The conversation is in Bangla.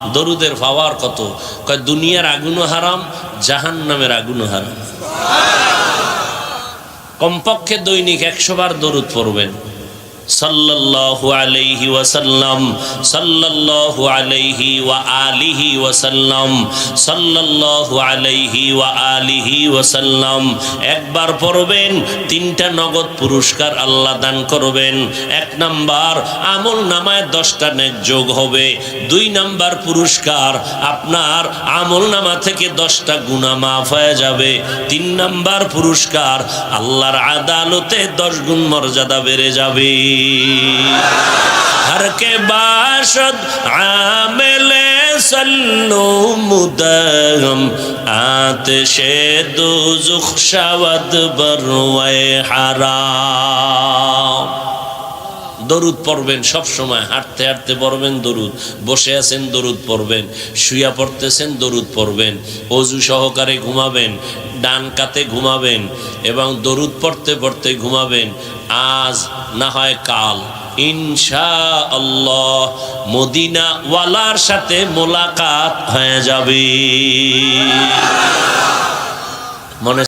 দরুদের পাওয়ার কত? কয় দুনিয়ার আগুনও হারাম, জাহান্নামের আগুনও হারাম। কমপক্ষে দৈনিক 100 বার দরুদ পড়বেন। সাল্লাল্লাহু আলাইহি ওয়াসাল্লাম, সাল্লাল্লাহু আলাইহি ওয়া আলিহি ওয়াসাল্লাম, সাল্লাল্লাহু আলাইহি ওয়া আলিহি ওয়াসাল্লাম। একবার পড়বেন, 3টা নগদ পুরস্কার আল্লাহ দান করবেন। 1 নাম্বার, আমল নামায় 10টা নেক যোগ হবে। 2 নাম্বার পুরস্কার, আপনার আমল নামা থেকে 10টা গুনাহ মাফ হয়ে যাবে। 3 নাম্বার পুরস্কার, আল্লাহর আদালতে 10 গুণ মর্যাদা বেড়ে যাবে। हर के बाशद आमिले सल्लो मुदगम आतिशे दोज़ख शवद बरवे हराम। দরুদ পড়বেন সব সময়, হাঁটতে হাঁটতে পড়বেন দরুদ, বসে আছেন দরুদ পড়বেন, শুয়া পড়তেছেন দরুদ পড়বেন, অজু সহকারে ঘুমাবেন, ডান কাতে ঘুমাবেন এবং দরুদ পড়তে পড়তে ঘুমাবেন। আজ না হয় কাল ইনশাআল্লাহ মদিনা ওয়ালার সাথে মোলাকাত হয়ে যাবে। মনে